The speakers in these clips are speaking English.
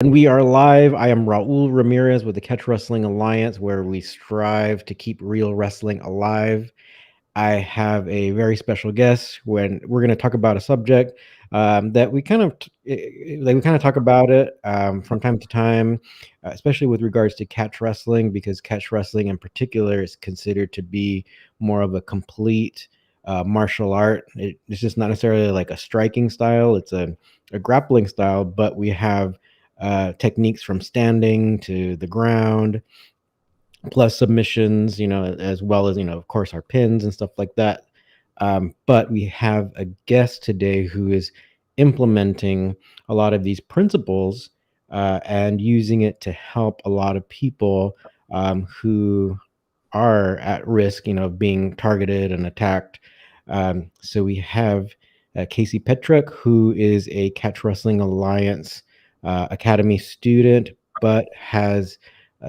And we are live. I am Raul Ramirez with the Catch Wrestling Alliance, where we strive to keep real wrestling alive. I have a very special guest when we're going to talk about a subject that we kind of talk about it from time to time, especially with regards to catch wrestling, because catch wrestling in particular is considered to be more of a complete martial art. It's just not necessarily like a striking style; it's a grappling style, but we have techniques from standing to the ground, plus submissions, as well as, of course, our pins and stuff like that. But we have a guest today who is implementing a lot of these principles and using it to help a lot of people who are at risk, of being targeted and attacked. So we have Kasey Petruk, who is a Catch Wrestling Alliance Academy student, but has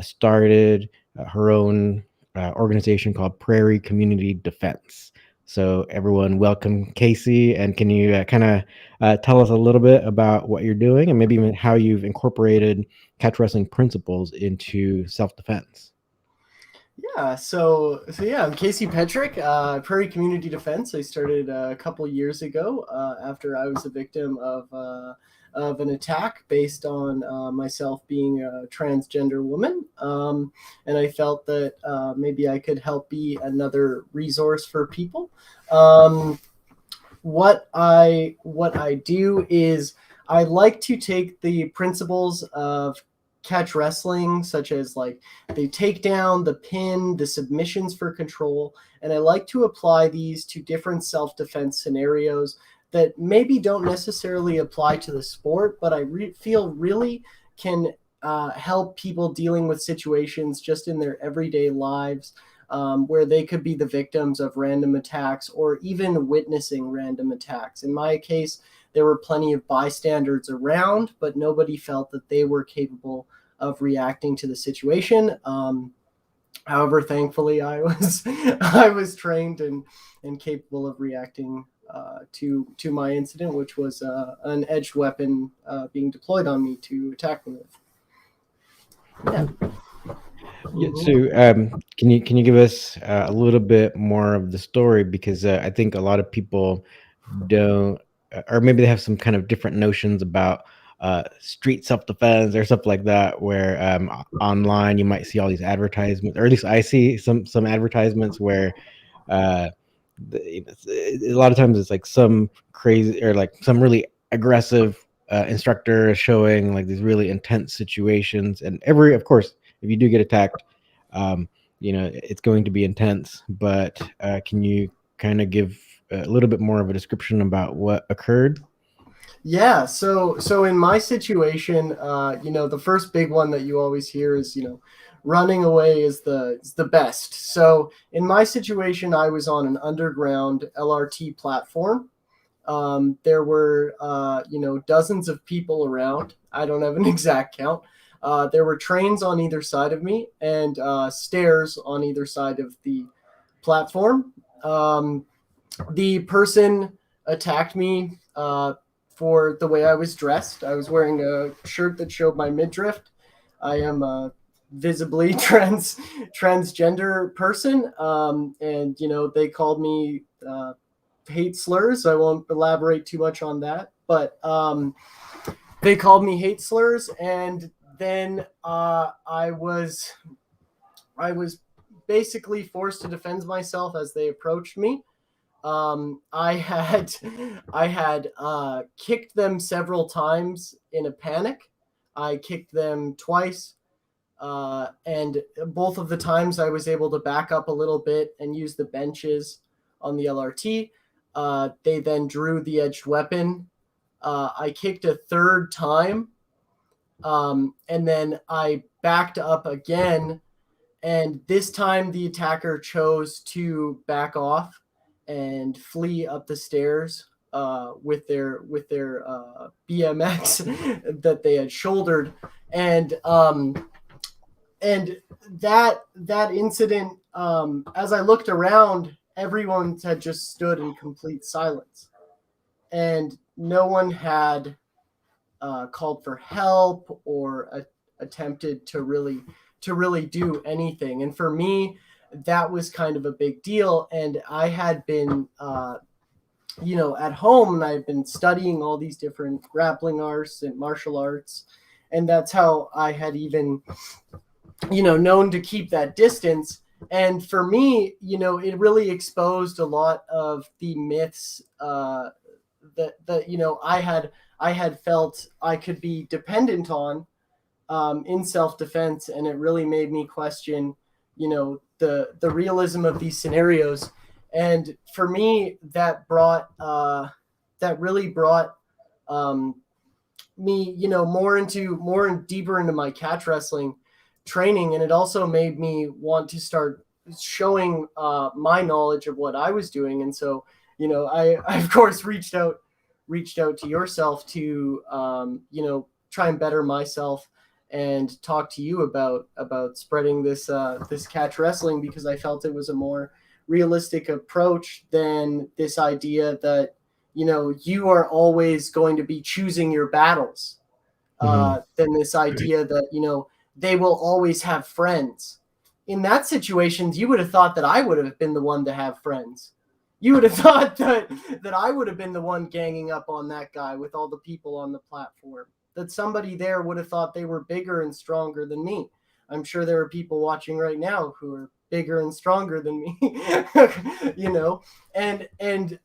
started her own organization called Prairie Community Defense. So everyone, welcome Kasey, and can you kind of tell us a little bit about what you're doing and maybe even how you've incorporated catch wrestling principles into self-defense? Yeah, I'm Kasey Petruk, Prairie Community Defense. I started a couple years ago after I was a victim of an attack based on myself being a transgender woman, and I felt that maybe I could help be another resource for people. What I do is I like to take the principles of catch wrestling, such as like the takedown, the pin, the submissions for control, and I like to apply these to different self-defense scenarios that maybe don't necessarily apply to the sport, but I feel really can help people dealing with situations just in their everyday lives, where they could be the victims of random attacks or even witnessing random attacks. In my case, there were plenty of bystanders around, but nobody felt that they were capable of reacting to the situation. However, thankfully, I was I was trained and capable of reacting to my incident, which was an edged weapon being deployed on me to attack me with. Yeah. Yeah, Mhm. so can you give us a little bit more of the story, because I think a lot of people don't, or maybe they have some kind of different notions about street self-defense or stuff like that, where online you might see all these advertisements, or at least I see some advertisements where uh, a lot of times it's like some crazy or like some really aggressive instructor showing like these really intense situations, and of course, if you do get attacked, um, it's going to be intense. But can you kind of give a little bit more of a description about what occurred? Yeah, so in my situation, the first big one that you always hear is, running away is the best. So in my situation, I was on an underground LRT platform. There were dozens of people around. I don't have an exact count. There were trains on either side of me and stairs on either side of the platform. The person attacked me for the way I was dressed. I was wearing a shirt that showed my midriff. I am a visibly transgender person, and they called me hate slurs. I won't elaborate too much on that, but they called me hate slurs, and then I was basically forced to defend myself as they approached me. I had I had kicked them several times in a panic. I kicked them twice, and both of the times I was able to back up a little bit and use the benches on the LRT. They then drew the edged weapon. I kicked a third time, and then I backed up again. And this time, the attacker chose to back off and flee up the stairs with their BMX that they had shouldered, and and that incident. As I looked around, everyone had just stood in complete silence, and no one had called for help or attempted to really do anything. And for me, that was kind of a big deal. And I had been at home, and I've been studying all these different grappling arts and martial arts, and that's how I had even known to keep that distance. And for me, it really exposed a lot of the myths that I had felt I could be dependent on in self-defense, and it really made me question the realism of these scenarios. And for me, that really brought me more deeper into my catch wrestling training. And it also made me want to start showing my knowledge of what I was doing. And so I of course reached out to yourself to try and better myself and talk to you about spreading this catch wrestling, because I felt it was a more realistic approach than this idea that you are always going to be choosing your battles, than this idea that they will always have friends. In that situation, you would have thought that I would have been the one to have friends. You would have thought that I would have been the one ganging up on that guy with all the people on the platform. That somebody there would have thought they were bigger and stronger than me. I'm sure there are people watching right now who are bigger and stronger than me, and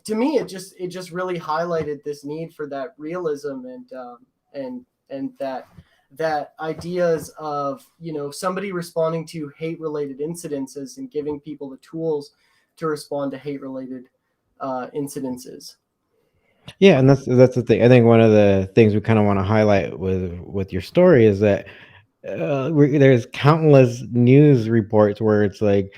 to me, it just really highlighted this need for that realism and that ideas of somebody responding to hate related incidences and giving people the tools to respond to hate related incidences. Yeah, and that's the thing. I think one of the things we kind of want to highlight with your story is that there's countless news reports where it's like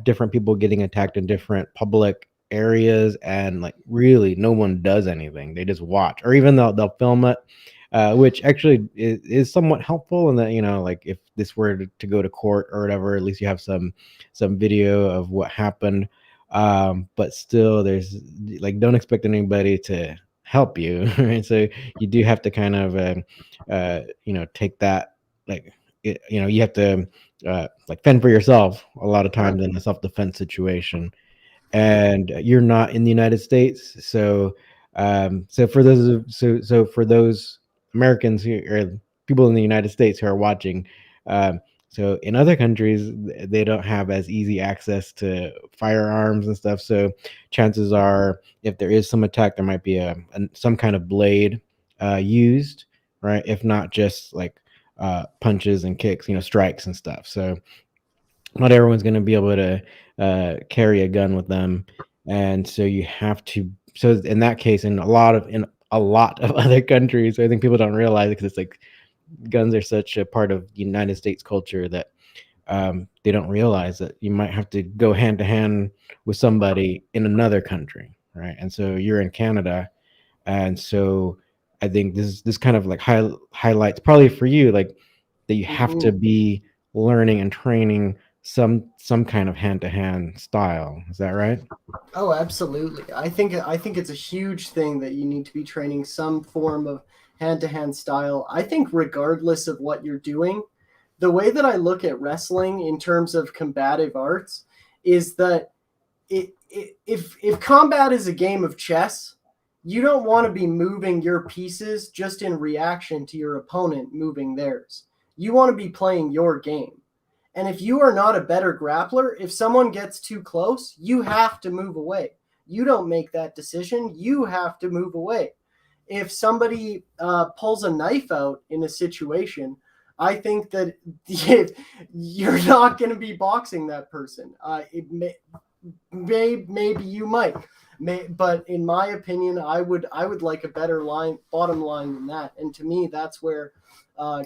different people getting attacked in different public areas, and like really no one does anything. They just watch, or even they'll film it, which actually is somewhat helpful in that like if this were to go to court or whatever, at least you have some video of what happened. But still, there's like, don't expect anybody to help you, right? So you do have to kind of take that, like you have to like fend for yourself a lot of times in a self-defense situation. And you're not in the United States, so for those Americans who or people in the United States who are watching, so in other countries they don't have as easy access to firearms and stuff. So chances are, if there is some attack, there might be some kind of blade used, right? If not just like punches and kicks, strikes and stuff. So not everyone's going to be able to carry a gun with them, and so you have to. So in that case, in a lot of other countries, I think people don't realize it because it's like guns are such a part of the United States culture that they don't realize that you might have to go hand to hand with somebody in another country, right? And so you're in Canada, and so I think this kind of like highlights probably for you, like that you have to be learning and training some kind of hand-to-hand style. Is that right? Oh, absolutely. I think it's a huge thing that you need to be training some form of hand-to-hand style. I think regardless of what you're doing, the way that I look at wrestling in terms of combative arts is that if combat is a game of chess, you don't want to be moving your pieces just in reaction to your opponent moving theirs. You want to be playing your game. And if you are not a better grappler, if someone gets too close, you have to move away. You don't make that decision. You have to move away. If somebody pulls a knife out in a situation, I think that you're not going to be boxing that person. Maybe you might. But in my opinion, I would like a better bottom line than that. And to me, that's where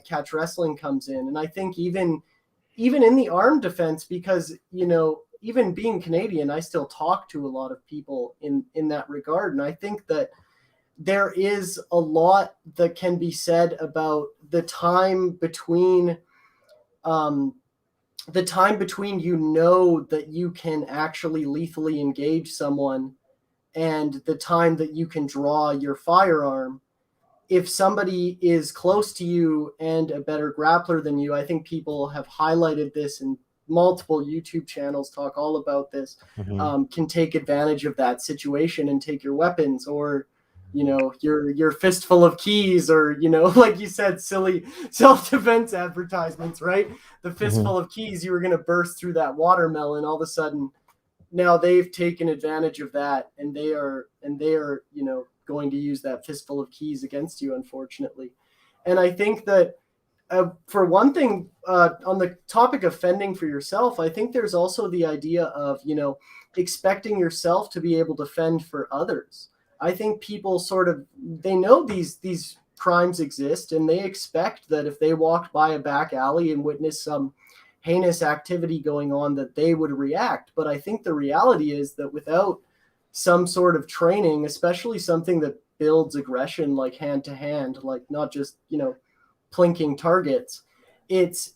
catch wrestling comes in. And I think even in the armed defense, because even being Canadian, I still talk to a lot of people in that regard, and I think that there is a lot that can be said about the time between that you can actually lethally engage someone, and the time that you can draw your firearm. if somebody is close to you and a better grappler than you, I think people have highlighted this, and multiple YouTube channels talk all about this, can take advantage of that situation and take your weapons, or your fistful of keys, or like you said, silly self-defense advertisements, right? The fistful of keys, you were going to burst through that watermelon. All of a sudden now they've taken advantage of that, and they are going to use that fistful of keys against you, unfortunately. And I think that for one thing, on the topic of fending for yourself, I think there's also the idea of expecting yourself to be able to fend for others. I think people they know these crimes exist, and they expect that if they walked by a back alley and witnessed some heinous activity going on, that they would react. But I think the reality is that without some sort of training, especially something that builds aggression, like hand to hand, like not just plinking targets, it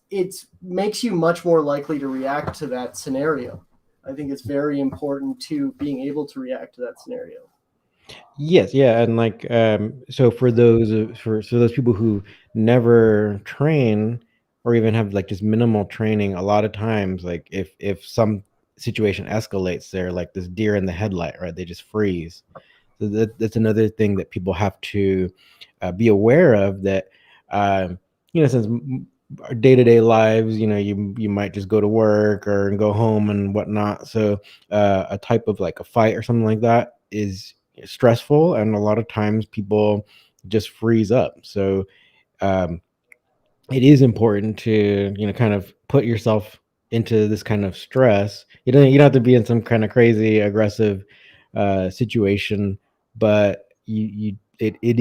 makes you much more likely to react to that scenario. I think it's very important to being able to react to that scenario. Yes, yeah, and like so for those people who never train or even have like just minimal training, a lot of times like if some situation escalates, they're like this deer in the headlight, right? They just freeze. So that's another thing that people have to be aware of, that since our day-to-day lives, you might just go to work or go home and whatnot. So a type of like a fight or something like that is stressful, and a lot of times people just freeze up. So it is important to kind of put yourself into this kind of stress. You don't have to be in some kind of crazy aggressive situation, but it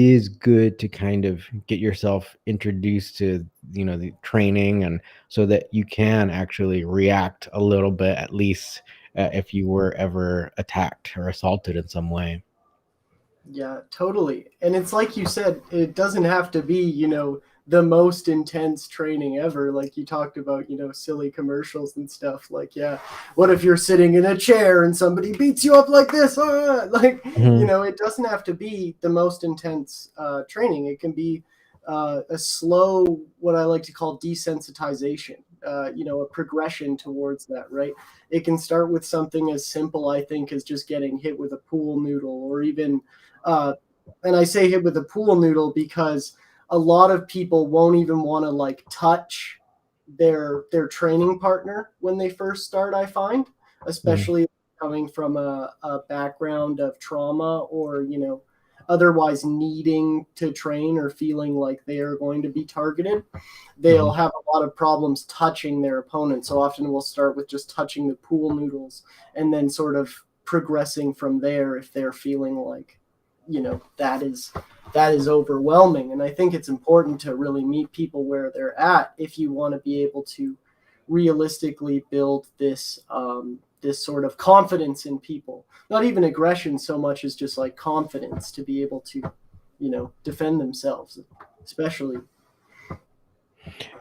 is good to kind of get yourself introduced to the training, and so that you can actually react a little bit, at least if you were ever attacked or assaulted in some way. Yeah, totally. And it's like you said, it doesn't have to be, the most intense training ever. Like you talked about, silly commercials and stuff. Like, yeah, what if you're sitting in a chair and somebody beats you up like this? It doesn't have to be the most intense training. It can be a slow, what I like to call desensitization, a progression towards that, right? It can start with something as simple, I think, as just getting hit with a pool noodle, or even, and I say hit with a pool noodle because a lot of people won't even want to like touch their training partner when they first start, I find, especially coming from a background of trauma, or otherwise needing to train or feeling like they are going to be targeted. They'll have a lot of problems touching their opponent. So often we'll start with just touching the pool noodles, and then sort of progressing from there if they're feeling like that is overwhelming. And I think it's important to really meet people where they're at if you want to be able to realistically build this this sort of confidence in people. Not even aggression so much as just like confidence to be able to defend themselves, especially.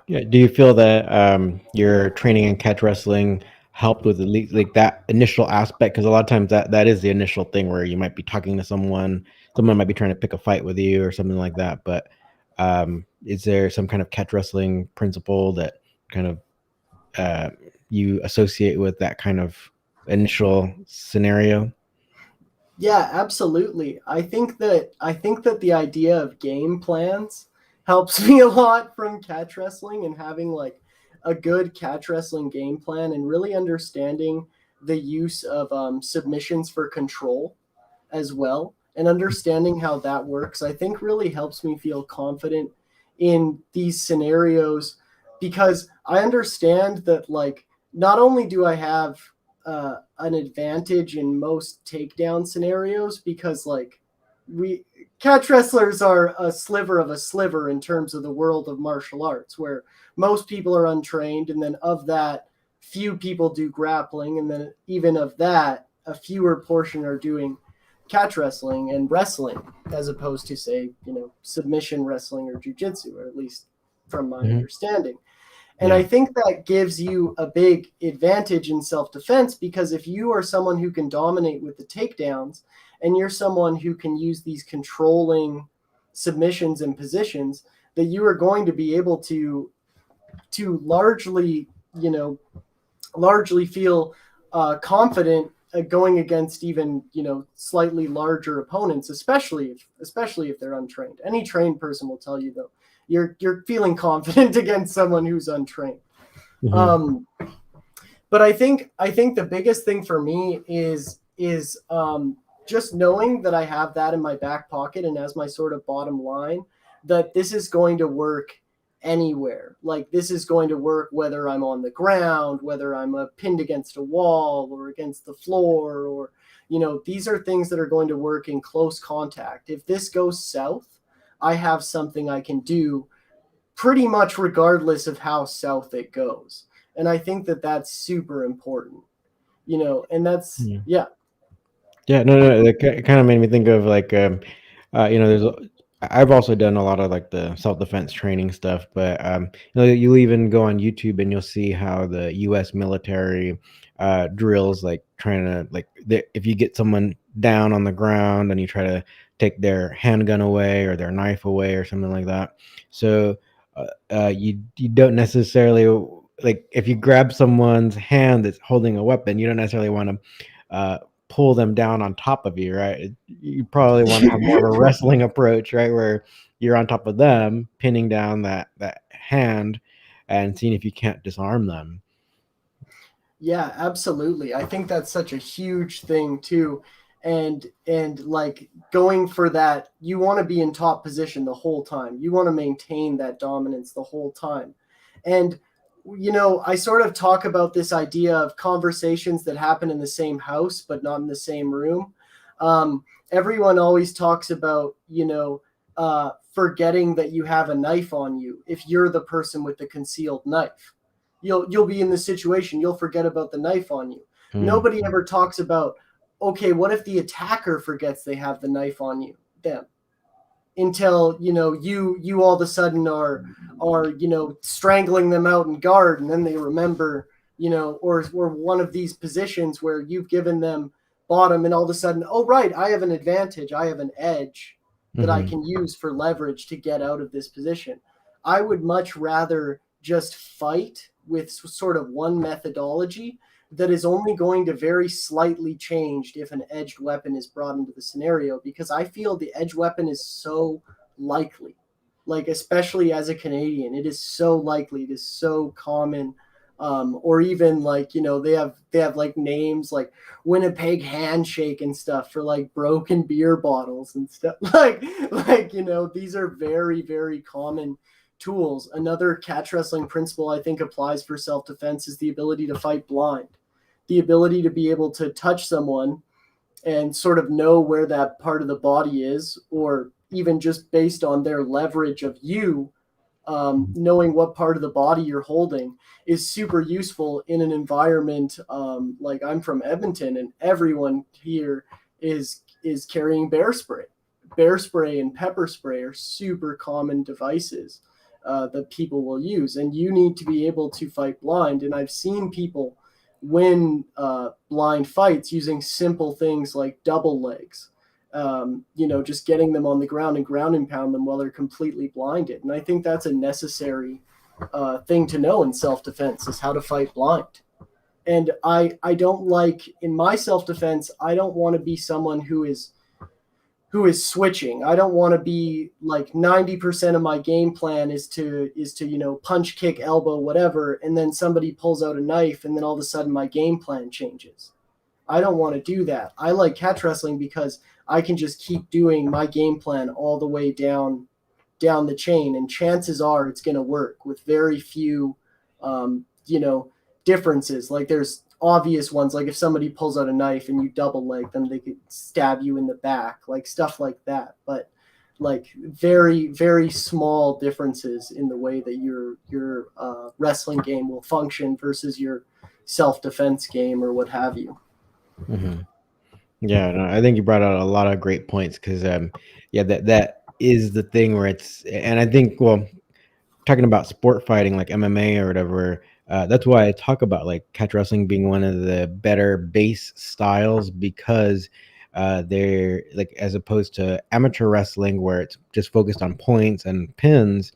Yeah. Do you feel that your training in catch wrestling helped with like that initial aspect? Because a lot of times that is the initial thing where you might be talking to someone might be trying to pick a fight with you or something like that. But is there some kind of catch wrestling principle that kind of you associate with that kind of initial scenario? Yeah, absolutely. I think that the idea of game plans helps me a lot from catch wrestling, and having like a good catch wrestling game plan, and really understanding the use of submissions for control as well, and understanding how that works, I think really helps me feel confident in these scenarios, because I understand that, like, not only do I have an advantage in most takedown scenarios, because like we catch wrestlers are a sliver of a sliver in terms of the world of martial arts, where most people are untrained, and then of that, few people do grappling, and then even of that, a fewer portion are doing catch wrestling and wrestling, as opposed to, say, submission wrestling or jujitsu, or at least from my understanding. And I Yeah. think that gives you a big advantage in self-defense, because if you are someone who can dominate with the takedowns, and you're someone who can use these controlling submissions and positions, that you are going to be able to largely, largely feel confident going against even, slightly larger opponents, especially if they're untrained. Any trained person will tell you, though, you're feeling confident against someone who's untrained. Mm-hmm. But I think the biggest thing for me is just knowing that I have that in my back pocket and as my sort of bottom line, that this is going to work anywhere. Like, this is going to work whether I'm on the ground, whether I'm pinned against a wall or against the floor, or, these are things that are going to work in close contact. If this goes south, I have something I can do pretty much regardless of how south it goes. And I think that that's super important, and that's, yeah. Yeah, no, it kind of made me think of like, I've also done a lot of like the self-defense training stuff, but you'll even go on YouTube and you'll see how the U.S. military drills, like trying to if you get someone down on the ground and you try to take their handgun away or their knife away or something like that. So you don't necessarily, like, if you grab someone's hand that's holding a weapon, you don't necessarily want to pull them down on top of you, right? You probably want to have more of a wrestling approach, right, where you're on top of them, pinning down that hand and seeing if you can't disarm them. Yeah, absolutely. I think that's such a huge thing too. And like, going for that, you want to be in top position the whole time. You want to maintain that dominance the whole time. And I sort of talk about this idea of conversations that happen in the same house but not in the same room. Everyone always talks about, forgetting that you have a knife on you. If you're the person with the concealed knife, you'll be in the situation, you'll forget about the knife on you. Nobody ever talks about, okay, what if the attacker forgets they have the knife on them, until you all of a sudden are strangling them out in guard, and then they remember, or one of these positions where you've given them bottom, and all of a sudden, oh right, I have an advantage, I have an edge that I can use for leverage to get out of this position. I would much rather just fight with sort of one methodology that is only going to very slightly change if an edged weapon is brought into the scenario, because I feel the edged weapon is so likely, like, especially as a Canadian, it is so likely, it is so common. Or even like, they have like names like Winnipeg handshake and stuff for like broken beer bottles and stuff. like these are very, very common tools. Another catch wrestling principle I think applies for self-defense is the ability to fight blind. The ability to be able to touch someone and sort of know where that part of the body is, or even just based on their leverage of you, knowing what part of the body you're holding is super useful in an environment. Like, I'm from Edmonton, and everyone here is carrying bear spray. Bear spray and pepper spray are super common devices that people will use, and you need to be able to fight blind. And I've seen people win blind fights using simple things like double legs. Just getting them on the ground and ground and pound them while they're completely blinded. And I think that's a necessary thing to know in self-defense, is how to fight blind. And I don't like, in my self-defense, I don't want to be someone who is switching. I don't want to be like 90% of my game plan is to punch, kick, elbow, whatever, and then somebody pulls out a knife and then all of a sudden my game plan changes. I don't want to do that. I like catch wrestling because I can just keep doing my game plan all the way down the chain, and chances are it's going to work with very few differences. Like, there's obvious ones, like if somebody pulls out a knife and you double leg them, they could stab you in the back, like stuff like that. But like, very, very small differences in the way that your wrestling game will function versus your self-defense game or what have you. Yeah, no, I think you brought out a lot of great points, because that is the thing where it's, and I think, well, talking about sport fighting like MMA or whatever, that's why I talk about like catch wrestling being one of the better base styles, because They're like, as opposed to amateur wrestling where it's just focused on points and pins.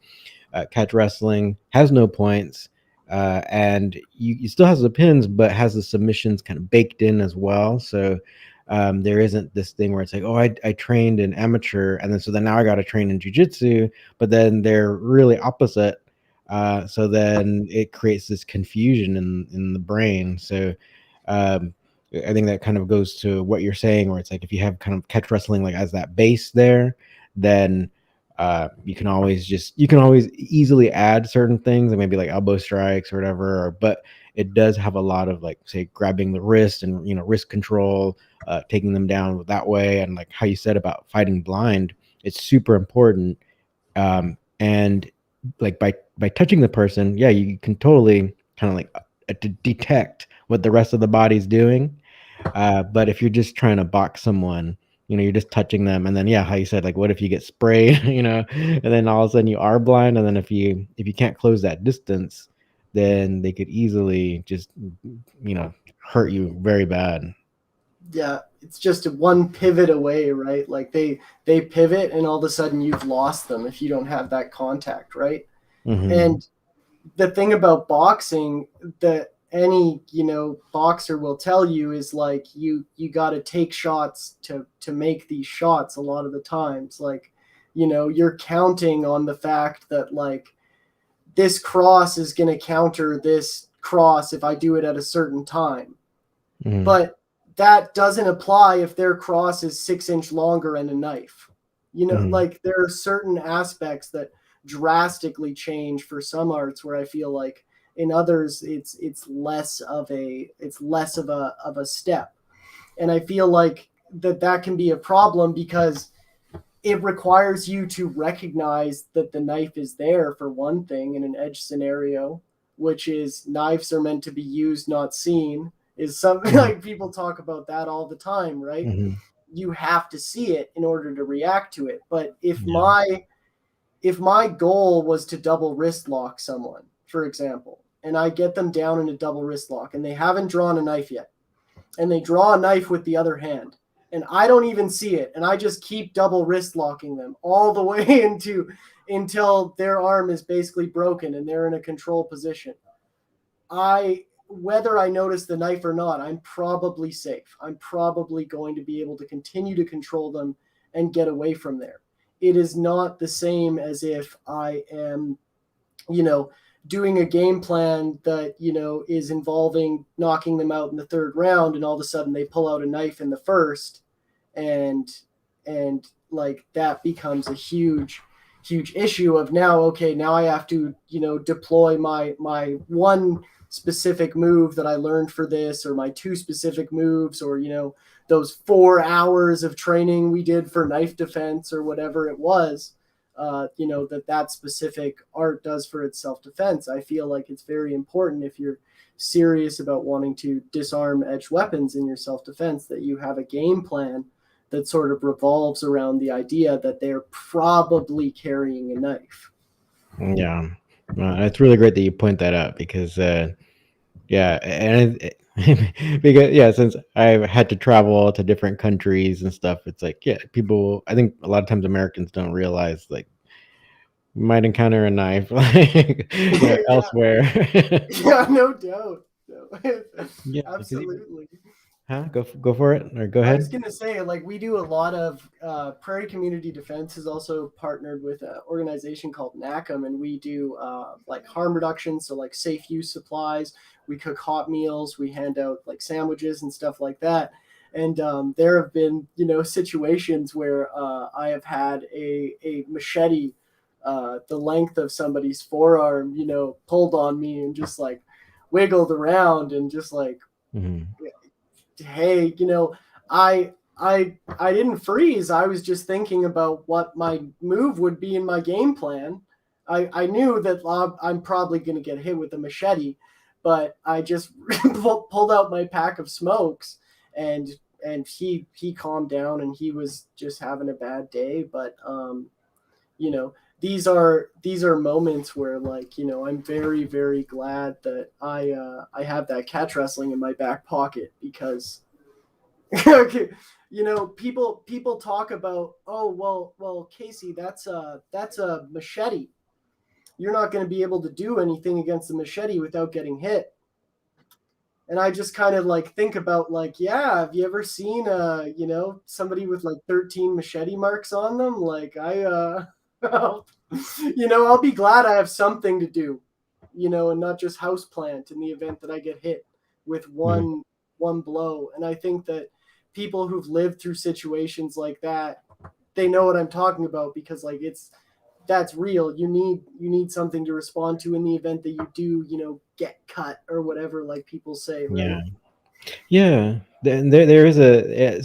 Catch wrestling has no points, and you still has the pins, but has the submissions kind of baked in as well. So there isn't this thing where it's like, oh, I trained in amateur, and then now I got to train in jujitsu, but then they're really opposite. So then it creates this confusion in the brain. So um, I think that kind of goes to what you're saying, where it's like if you have kind of catch wrestling like as that base there, then you can always easily add certain things, and maybe like elbow strikes or whatever. But it does have a lot of, like, say, grabbing the wrist and wrist control, taking them down that way, and like how you said about fighting blind, it's super important. And like by touching the person, yeah, you can totally kind of like detect what the rest of the body's doing. But if you're just trying to box someone, you're just touching them, and then, yeah, how you said, like, what if you get sprayed, and then all of a sudden you are blind, and then if you can't close that distance, then they could easily just hurt you very bad. Yeah, it's just one pivot away, right? Like they pivot and all of a sudden you've lost them if you don't have that contact, right? Mm-hmm. And the thing about boxing that any boxer will tell you is, like, you got to take shots to make these shots. A lot of the times, like, you're counting on the fact that, like, this cross is going to counter this cross if I do it at a certain time. Mm-hmm. But that doesn't apply if their cross is 6 inch longer and a knife. Mm-hmm. Like, there are certain aspects that drastically change for some arts, where I feel like in others it's less of a step. And I feel like that can be a problem, because it requires you to recognize that the knife is there, for one thing, in an edge scenario, which is, knives are meant to be used, not seen, is something Mm-hmm. like people talk about that all the time, right? Mm-hmm. You have to see it in order to react to it. But Yeah. if my goal was to double wrist lock someone, for example, and I get them down in a double wrist lock and they haven't drawn a knife yet, and they draw a knife with the other hand, and I don't even see it, and I just keep double wrist locking them all the way until their arm is basically broken and they're in a control position. Whether I notice the knife or not, I'm probably safe. I'm probably going to be able to continue to control them and get away from there. It is not the same as if I am, doing a game plan that, is involving knocking them out in the third round, and all of a sudden they pull out a knife in the first, and like, that becomes a huge issue of, now, okay, now I have to, deploy my one specific move that I learned for this, or my two specific moves, or those 4 hours of training we did for knife defense, or whatever it was, that specific art does for its self-defense. I feel like it's very important, if you're serious about wanting to disarm edged weapons in your self-defense, that you have a game plan that sort of revolves around the idea that they're probably carrying a knife. Yeah. It's really great that you point that out, because yeah, and because, yeah, since I've had to travel to different countries and stuff, it's like, yeah, people, I think a lot of times Americans don't realize, like, you might encounter a knife like Yeah, elsewhere. yeah, no doubt. No. Yeah, because even, Absolutely. huh? Go for it, or go I was ahead. going to say, like, we do a lot of Prairie Community Defense is also partnered with an organization called NACM, and we do like harm reduction, so like safe use supplies. We cook hot meals, we hand out like sandwiches and stuff like that. And there have been, situations where I have had a machete the length of somebody's forearm, pulled on me, and just like wiggled around, and just like, Hmm. hey, I didn't freeze. I was just thinking about what my move would be in my game plan. I knew that I'm probably going to get hit with a machete, but I just pulled out my pack of smokes, and he calmed down, and he was just having a bad day. But you know these are moments where, like, I'm very, very glad that I have that catch wrestling in my back pocket, because people talk about, oh, well, Kasey, that's a machete. You're not going to be able to do anything against the machete without getting hit. And I just kind of like think about like, yeah, have you ever seen somebody with like 13 machete marks on them? Like I'll be glad I have something to do, and not just houseplant in the event that I get hit with Mhm. one blow. And I think that people who've lived through situations like that, they know what I'm talking about, because like that's real. You need something to respond to in the event that you do, get cut or whatever, like people say, right? Yeah. Yeah, then there is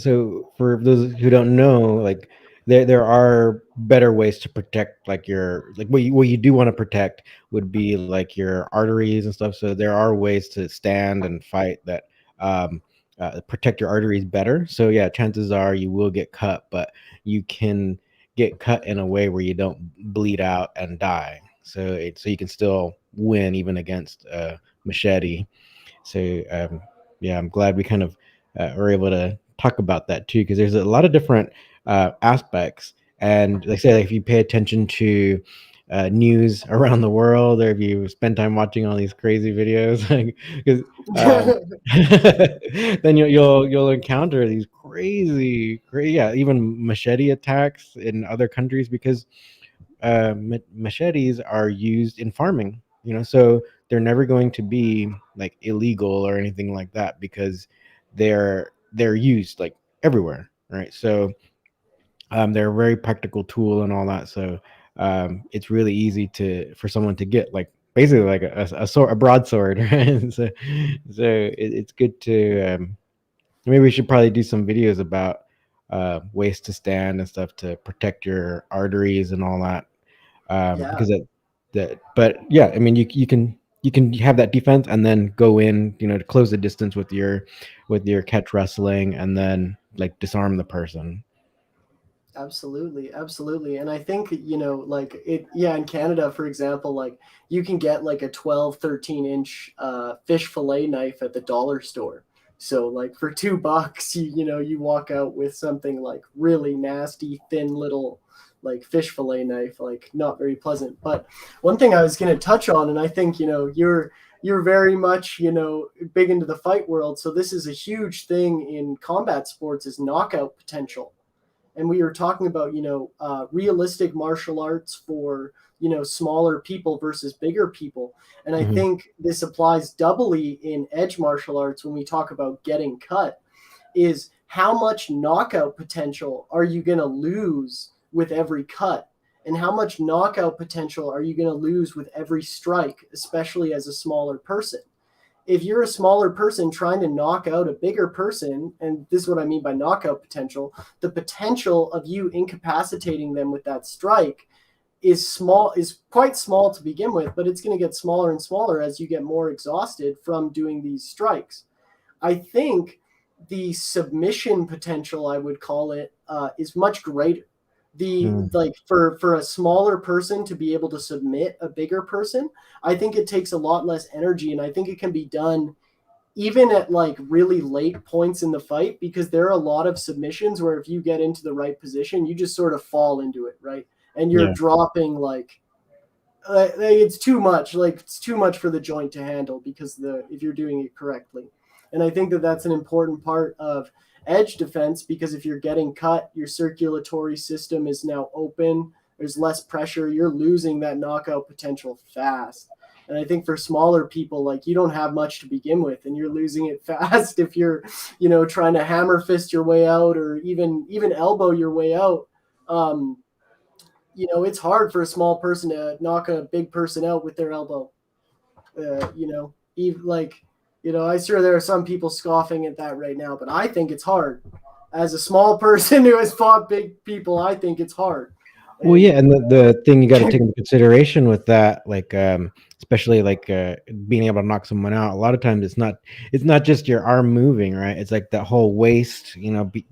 so for those who don't know, like there are better ways to protect like your like what you do want to protect would be like your arteries and stuff. So there are ways to stand and fight that um protect your arteries better. So yeah, chances are you will get cut, but you can get cut in a way where you don't bleed out and die. So you can still win even against machete. So yeah, I'm glad we kind of were able to talk about that too, because there's a lot of different aspects. And like I say, like, if you pay attention to news around the world, or if you spend time watching all these crazy videos, like, because then you'll encounter these yeah, even machete attacks in other countries because machetes are used in farming, so they're never going to be like illegal or anything like that because they're used like everywhere, right? So they're a very practical tool and all that. So it's really easy for someone to get like basically like a sword, a broadsword, right? It's good to maybe we should probably do some videos about ways to stand and stuff to protect your arteries and all that, Yeah. because but yeah, I mean, you can have that defense and then go in, to close the distance with your catch wrestling and then like disarm the person. Absolutely, absolutely. And I think, like yeah, in Canada, for example, like you can get like a 12, 13-inch fish fillet knife at the dollar store. So like for $2, you walk out with something like really nasty, thin little like fish fillet knife, like not very pleasant. But one thing I was going to touch on, and I think, you're very much, big into the fight world. So this is a huge thing in combat sports, is knockout potential. And we were talking about, realistic martial arts for, smaller people versus bigger people. And I Hmm. think this applies doubly in edge martial arts when we talk about getting cut, is how much knockout potential are you going to lose with every cut, and how much knockout potential are you going to lose with every strike, especially as a smaller person. If you're a smaller person trying to knock out a bigger person, and this is what I mean by knockout potential, the potential of you incapacitating them with that strike is quite small to begin with, but it's going to get smaller and smaller as you get more exhausted from doing these strikes. I think the submission potential, I would call it, is much greater. The Mm. like for a smaller person to be able to submit a bigger person, I think it takes a lot less energy, and I think it can be done even at like really late points in the fight, because there are a lot of submissions where if you get into the right position, you just sort of fall into it, right? And you're Yeah. dropping like it's too much, like it's too much for the joint to handle, because the if you're doing it correctly. And I think that that's an important part of edge defense, because if you're getting cut, your circulatory system is now open, there's less pressure, you're losing that knockout potential fast. And I think for smaller people, like you don't have much to begin with, and you're losing it fast if you're, trying to hammer fist your way out, or even elbow your way out. um, it's hard for a small person to knock a big person out with their elbow. Even like, I'm sure there are some people scoffing at that right now, but I think it's hard. As a small person who has fought big people, I think it's hard. Well, And yeah, and the thing you got to take into consideration with that, like especially like being able to knock someone out, a lot of times it's not just your arm moving, right? It's like that whole waist,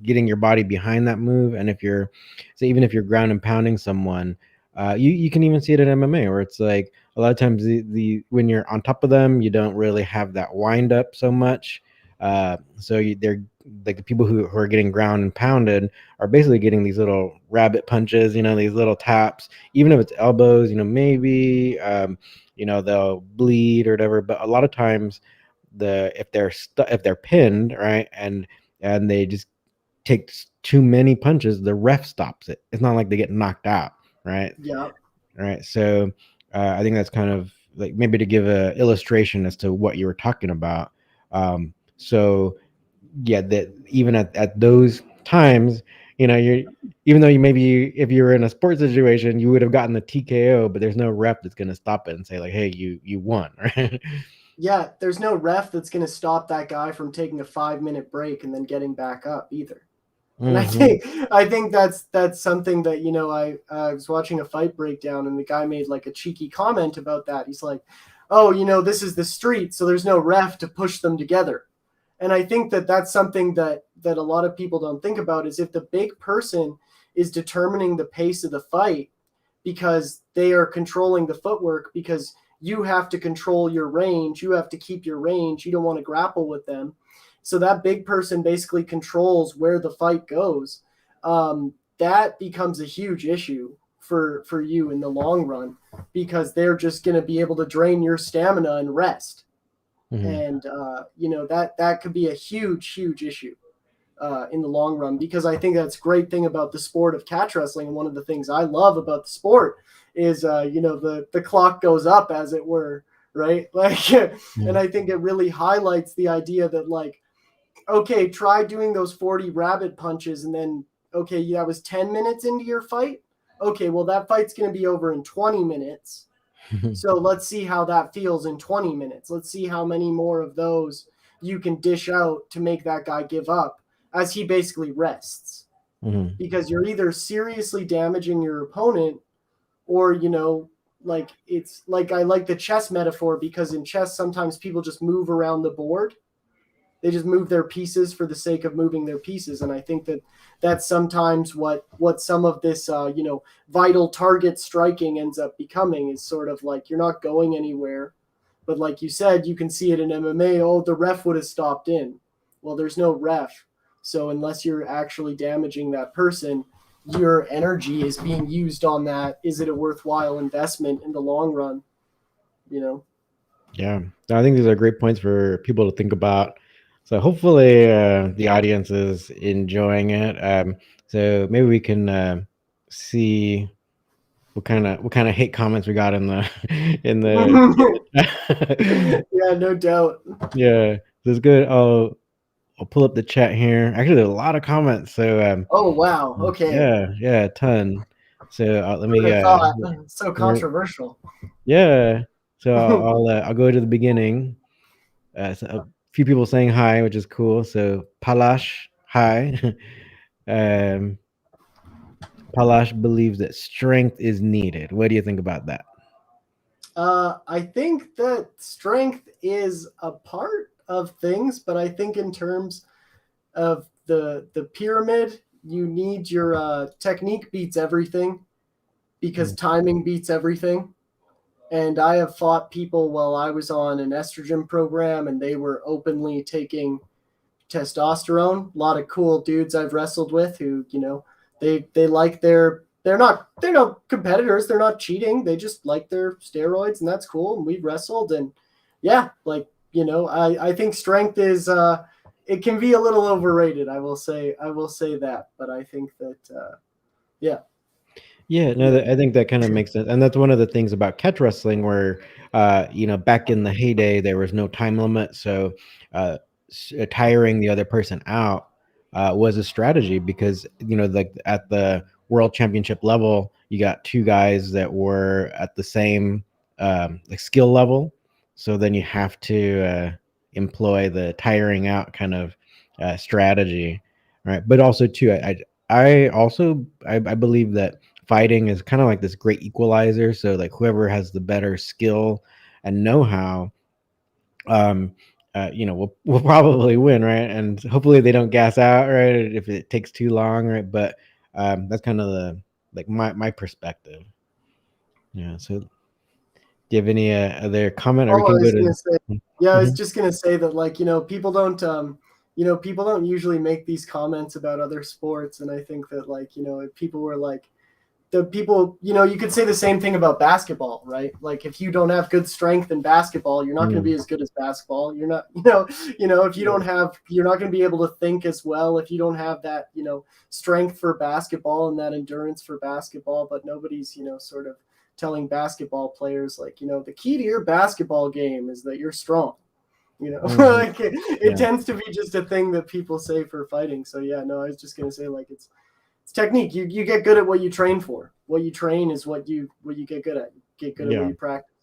getting your body behind that move. And if you're, so even if you're ground and pounding someone, you can even see it in MMA where it's like a lot of times the when you're on top of them, you don't really have that wind up so much. So like the people who are getting ground and pounded are basically getting these little rabbit punches, these little taps, even if it's elbows, maybe they'll bleed or whatever. But a lot of times, if they're pinned, right, and they just take too many punches, the ref stops it. It's not like they get knocked out, right? Yeah. Right. So I think that's kind of like maybe to give a illustration as to what you were talking about. So yeah, that even at those times, you're even though if you were in a sports situation, you would have gotten the TKO, but there's no ref that's going to stop it and say like, hey, you won, right? Yeah, there's no ref that's going to stop that guy from taking a 5-minute break and then getting back up either. And I think that's something that I was watching a fight breakdown, and the guy made like a cheeky comment about that. He's like, "Oh, this is the street, so there's no ref to push them together." And I think that that's something that a lot of people don't think about, is if the big person is determining the pace of the fight because they are controlling the footwork, because you have to control your range, you have to keep your range, you don't want to grapple with them. So that big person basically controls where the fight goes. That becomes a huge issue for you in the long run, because they're just going to be able to drain your stamina and rest. And that could be a huge issue in the long run, because I think that's a great thing about the sport of catch wrestling. And one of the things I love about the sport is the clock goes up, as it were, right? Like, and I think it really highlights the idea that, like, okay, try doing those 40 rabbit punches, and then, okay, that was 10 minutes into your fight. Okay, well, that fight's going to be over in 20 minutes. So let's see how that feels in 20 minutes. Let's see how many more of those you can dish out to make that guy give up as he basically rests. Because you're either seriously damaging your opponent, or, like, it's like, I like the chess metaphor, because in chess, sometimes people just move around the board. They just move their pieces for the sake of moving their pieces. And I think that that's sometimes what some of this, vital target striking ends up becoming, is sort of like, you're not going anywhere. But like you said, you can see it in MMA. Oh, the ref would have stopped in. Well, there's no ref. So unless you're actually damaging that person, your energy is being used on that. Is it a worthwhile investment in the long run? Yeah, I think these are great points for people to think about. So hopefully the audience is enjoying it. So maybe we can see what kind of hate comments we got in the in the Yeah, no doubt. yeah, this is good. I'll pull up the chat here. Actually, there's a lot of comments. So Oh, wow. Okay. yeah, a ton. So let Who me would have thought? So controversial. yeah. So I'll go to the beginning. So a few people saying hi, which is cool. So Palash, hi. um, Palash believes that strength is needed. What do you think about that? I think that strength is a part of things, but I think in terms of the pyramid, you need your technique beats everything, because timing beats everything. And I have fought people while I was on an estrogen program, and they were openly taking testosterone. A lot of cool dudes I've wrestled with who, they like they're not competitors, they're not cheating, they just like their steroids, and that's cool. And we wrestled, and yeah, like, I think strength is it can be a little overrated. I will say that, but I think that yeah. Yeah, no, I think that kind of makes sense, and that's one of the things about catch wrestling, where back in the heyday, there was no time limit, so tiring the other person out was a strategy, because like at the world championship level, you got two guys that were at the same like skill level, so then you have to employ the tiring out kind of strategy, right? But also too, I believe that fighting is kind of like this great equalizer. So like whoever has the better skill and know-how, will probably win, right? And hopefully they don't gas out, right? If it takes too long, right? But that's kind of the like my perspective. Yeah. So do you have any other comment, or we Oh, I can go was to? gonna say, yeah, I was Mhm. just gonna say that, like, people don't people don't usually make these comments about other sports, and I think that like if people were like the people, you could say the same thing about basketball, right? Like if you don't have good strength in basketball, you're not going to be as good as basketball. You're not, if you don't have, you're not going to be able to think as well if you don't have that, strength for basketball and that endurance for basketball. But nobody's, sort of telling basketball players like, the key to your basketball game is that you're strong. Like it tends to be just a thing that people say for fighting. So yeah, no, I was just gonna say like it's technique. You get good at what you train for. What you train is what you get good at. You get good at what you practice.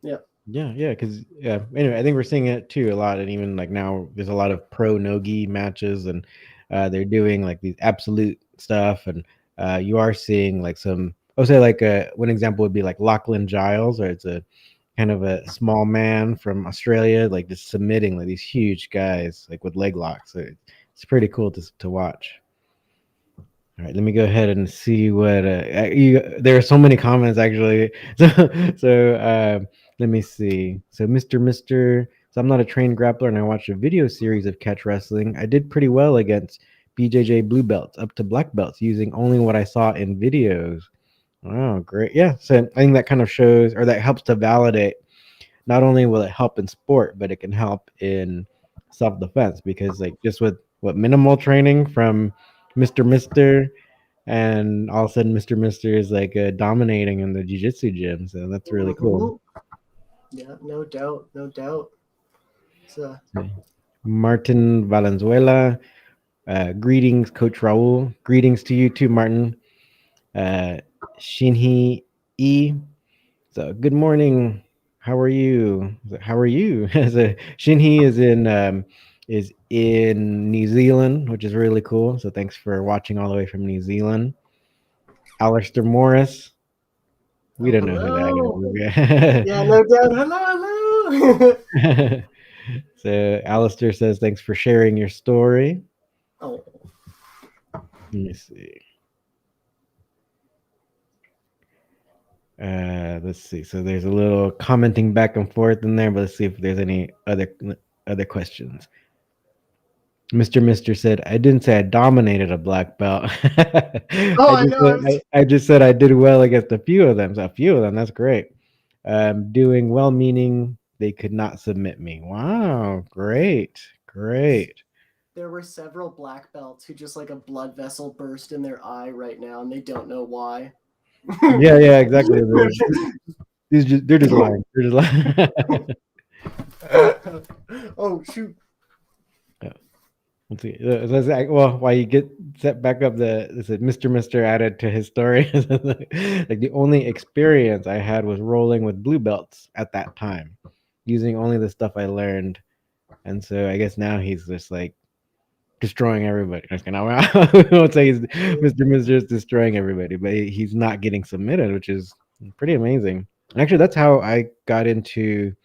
Yeah. Yeah, because anyway, I think we're seeing it too a lot, and even like now, there's a lot of pro nogi matches, and they're doing like these absolute stuff, and you are seeing like some. I would say like one example would be like Lachlan Giles, or it's a kind of a small man from Australia, like just submitting like these huge guys like with leg locks. So it's pretty cool to watch. All right, let me go ahead and see what there are so many comments actually. So let me see. So Mr. So I'm not a trained grappler, and I watched a video series of catch wrestling. I did pretty well against BJJ blue belts up to black belts using only what I saw in videos. Oh, great. Yeah. So I think that kind of shows, or that helps to validate, not only will it help in sport, but it can help in self-defense, because like just with what minimal training from Mr. And all of a sudden Mr. is like dominating in the jiu-jitsu gym. So that's really cool. Yeah, no doubt. No doubt. So Martin Valenzuela, greetings, Coach Raul. Greetings to you too, Martin. Shinhi E. So good morning. How are you? How are you? So Shinhi is in New Zealand, which is really cool. So thanks for watching all the way from New Zealand. Alistair Morris. We don't know who that is. Yeah, no doubt. Hello. So Alistair says thanks for sharing your story. Oh. Let me see. Let's see. So there's a little commenting back and forth in there, but let's see if there's any other questions. Mr. said, I didn't say I dominated a black belt. I just said I did well against a few of them. So a few of them, that's great. Doing well, meaning they could not submit me. Wow, great. There were several black belts who just like a blood vessel burst in their eye right now, and they don't know why. Yeah, exactly. They're just lying. Oh shoot. Let's see. Well, while you get set back up, Mr. added to his story. Like the only experience I had was rolling with blue belts at that time, using only the stuff I learned. And so I guess now he's just like destroying everybody. I won't say Mr. is destroying everybody, but he's not getting submitted, which is pretty amazing. And actually, that's how I got into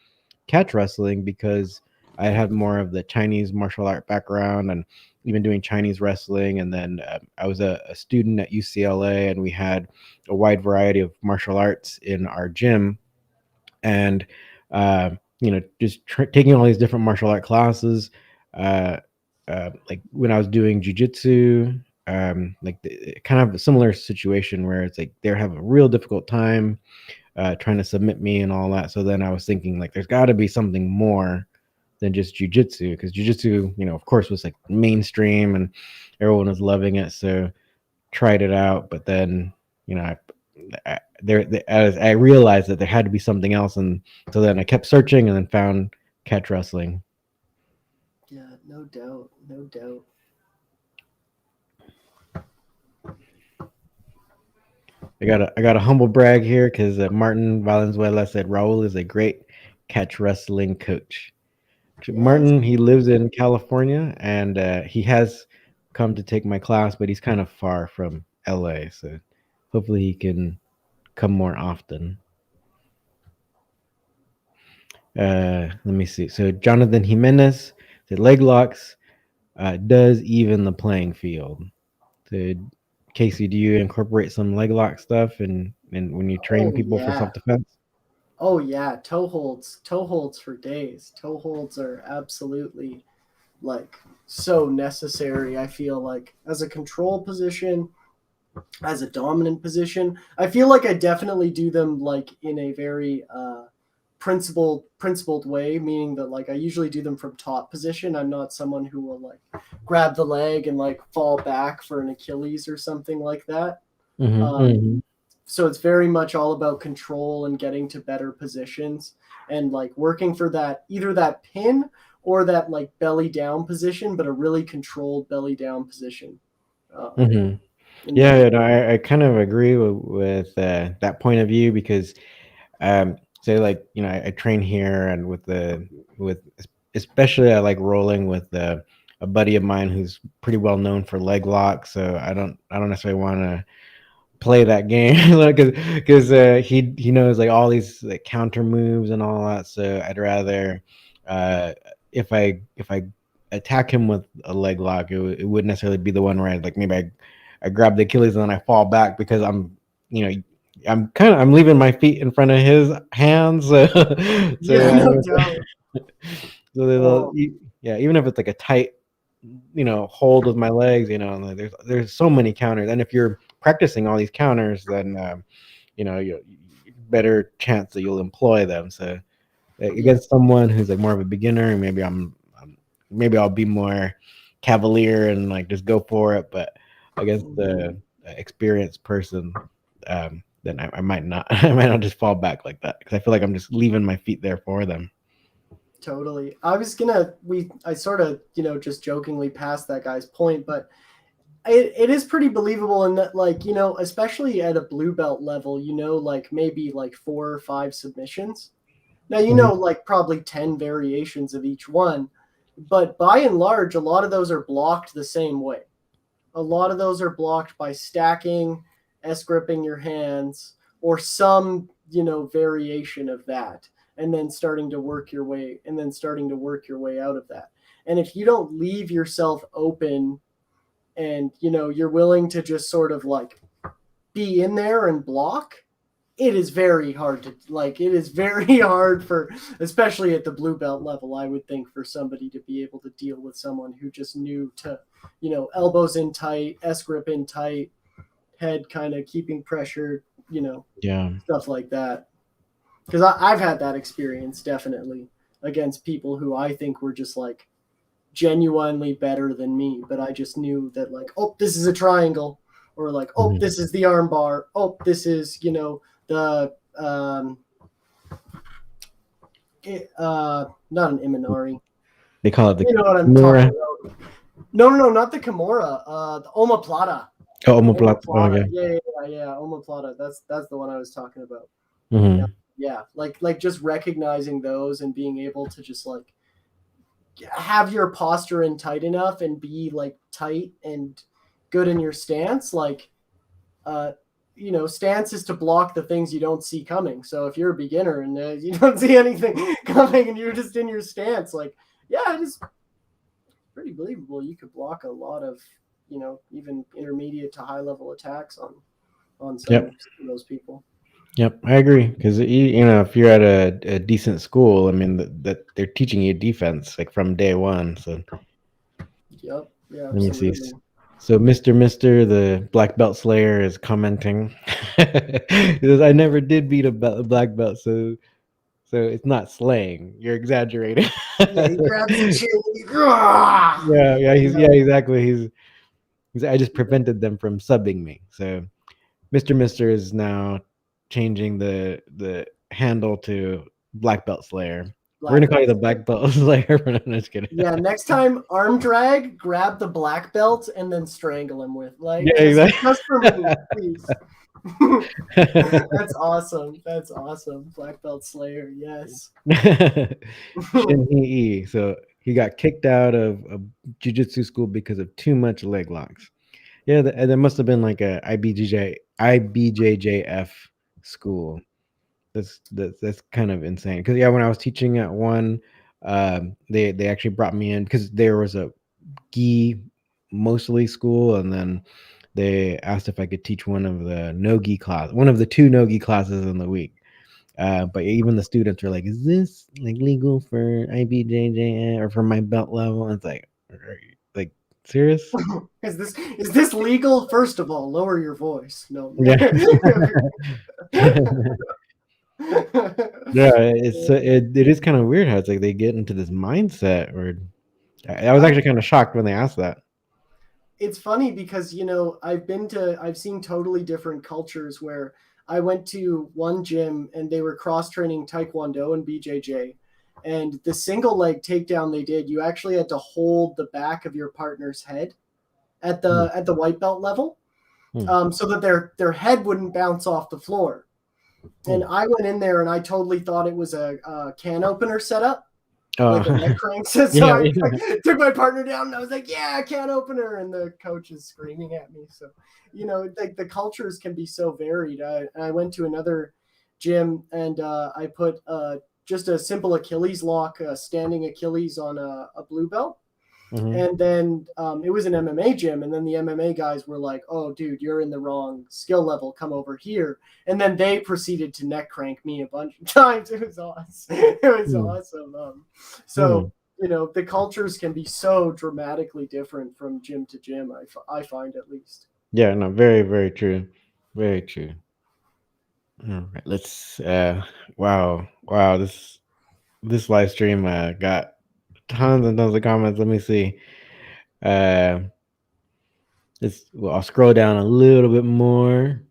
catch wrestling, because I had more of the Chinese martial art background and even doing Chinese wrestling. And then I was a student at UCLA, and we had a wide variety of martial arts in our gym. And, just taking all these different martial art classes, like when I was doing jujitsu, kind of a similar situation where it's like they're having a real difficult time trying to submit me and all that. So then I was thinking like there's got to be something more than just jujitsu, because jujitsu, of course, was like mainstream and everyone was loving it. So tried it out, but then as I realized that there had to be something else, and so then I kept searching and then found catch wrestling. Yeah, no doubt. I got a humble brag here, because Martin Valenzuela said Raul is a great catch wrestling coach. Yeah, Martin, he lives in California, and he has come to take my class, but he's kind of far from LA, so hopefully he can come more often. Let me see. So Jonathan Jimenez said leg locks does even the playing field. So Kasey, do you incorporate some leg lock stuff and when you train people for self-defense? Oh yeah, toe holds for days. Toe holds are absolutely like so necessary. I feel like as a control position, as a dominant position, I feel like I definitely do them like in a very principled way, meaning that like I usually do them from top position. I'm not someone who will like grab the leg and like fall back for an Achilles or something like that. Mm-hmm. So it's very much all about control and getting to better positions and like working for that, either that pin or that like belly down position, but a really controlled belly down position. Mm-hmm. In my Yeah, no, I kind of agree with that point of view because say like I train here and with especially I like rolling with a buddy of mine who's pretty well known for leg lock, so I don't necessarily want to play that game because he knows like all these like counter moves and all that, so I'd rather uh if I attack him with a leg lock, it wouldn't necessarily be the one where like maybe I grab the Achilles and then I fall back because you know I'm leaving my feet in front of his hands. So, Yeah, no doubt. so Oh, yeah, even if it's like a tight, hold with my legs, like there's so many counters, and if you're practicing all these counters, then you better chance that you'll employ them. So yeah. against someone who's like more of a beginner, maybe I'll be more cavalier and like just go for it, but against the experienced person, then I might not. I might not just fall back like that because I feel like I'm just leaving my feet there for them. Totally. I sort of, just jokingly passed that guy's point, but it is pretty believable in that, like, especially at a blue belt level, like maybe like 4 or 5 submissions. Now, Mhm. like probably 10 variations of each one, but by and large, a lot of those are blocked the same way. A lot of those are blocked by stacking, S gripping your hands, or some, variation of that, and then starting to work your way out of that. And if you don't leave yourself open and, you're willing to just sort of like be in there and block, it is very hard to like it is very hard for, especially at the blue belt level, I would think, for somebody to be able to deal with someone who just knew to, elbows in tight, S grip in tight, head kind of keeping pressure, Yeah. stuff like that. Because I've had that experience definitely against people who I think were just like genuinely better than me, but I just knew that, like, oh, this is a triangle, or like, oh, Mhm. this is the arm bar, oh, this is, the not an Imanari. They call it the You know what I'm talking Kimura. about? No, no, no, not the Kimura. The omoplata. Oh, omoplata. Oh, Omoplata. yeah. Yeah. Omoplata. That's the one I was talking about. Yeah, Hmm. yeah. Like just recognizing those and being able to just like have your posture in tight enough and be like tight and good in your stance. Like, uh, stance is to block the things you don't see coming. So if you're a beginner and you don't see anything coming and you're just in your stance, like, yeah, it is pretty believable. You could block a lot of, even intermediate to high level attacks on some Yep. of those people. Yep. I agree because if you're at a decent school, I mean that they're teaching you defense like from day one. So Yep. Yeah, let me see. absolutely. So Mr. the black belt slayer is commenting. He says, "I never did beat a black belt, so it's not slaying. You're exaggerating." Yeah, he grabs the chin. Yeah, Yeah. exactly. I just prevented them from subbing me. So Mr. is now changing the handle to Black Belt Slayer. We're gonna Black call you belt the slayer. Black Belt Slayer. I'm just kidding. Yeah, next time arm drag, grab the black belt and then strangle him with, like, Yeah, just for me, exactly. please. That's awesome. That's awesome. Black belt slayer. Yes. Shin Hee. So he got kicked out of a jiu-jitsu school because of too much leg locks. Yeah, there must have been like a IBJJF school. That's kind of insane. Because yeah, when I was teaching at one, they actually brought me in because there was a gi mostly school, and then they asked if I could teach one of the no gi class, one of the two no gi classes in the week. But even the students were like, "Is this like legal for IBJJ or for my belt level?" And it's like, Like, serious? Is this legal? First of all, lower your voice. No. Yeah. Yeah, it is kind of weird how it's like they get into this mindset. Or I was actually kind of shocked when they asked that. It's funny because I've seen totally different cultures where I went to one gym and they were cross training Taekwondo and BJJ, and the single leg takedown they did, you actually had to hold the back of your partner's head at the white belt level, so that their head wouldn't bounce off the floor. And I went in there and I totally thought it was a can opener setup, like a neck crank. So I took my partner down and I was like, yeah, can opener. And the coach is screaming at me. So, like the cultures can be so varied. I went to another gym and I put just a simple Achilles lock, standing Achilles on a blue belt. And then it was an MMA gym, and then the MMA guys were like, "Oh, dude, you're in the wrong skill level. Come over here." And then they proceeded to neck crank me a bunch of times. It was awesome. It was awesome. So the cultures can be so dramatically different from gym to gym. I find, at least. Yeah, no, very, very true. Very true. All right, let's. Wow, this live stream got tons and tons of comments. Let me see. I'll scroll down a little bit more.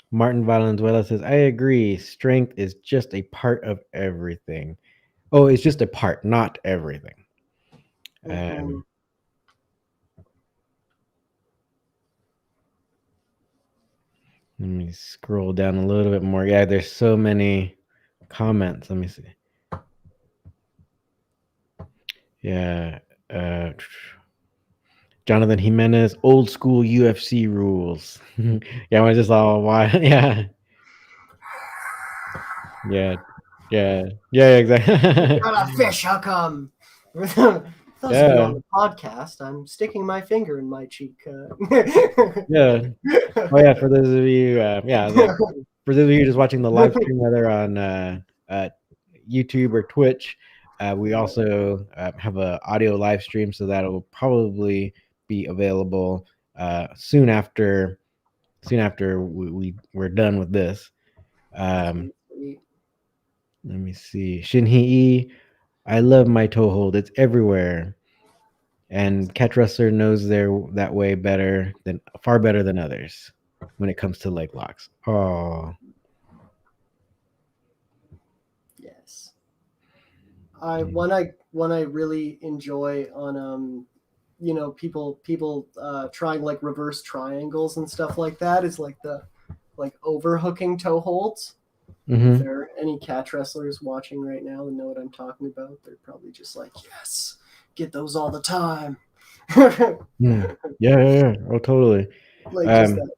Martin Valenzuela says, I agree. Strength is just a part of everything. Oh, it's just a part, not everything. Let me scroll down a little bit more. Yeah, there's so many comments. Let me see. Yeah. Jonathan Jimenez, old school UFC rules. Yeah, I just all why. Yeah. Yeah, exactly. Got a fish, how come? Those of you on the podcast, I'm sticking my finger in my cheek. Yeah. Oh yeah, for those of you, for those of you just watching the live stream, whether on YouTube or Twitch, we also have an audio live stream, so that'll probably be available soon after we're done with this. Let me see. Shinhei, I love my toe hold. It's everywhere. And Catch Wrestler knows that way far better than others when it comes to leg locks. Oh. Yes. One I really enjoy on people trying like reverse triangles and stuff like that is like the overhooking toe holds. If there are any catch wrestlers watching right now and know what I'm talking about, they're probably just like, yes, get those all the time. Yeah. Oh, totally. Like just that.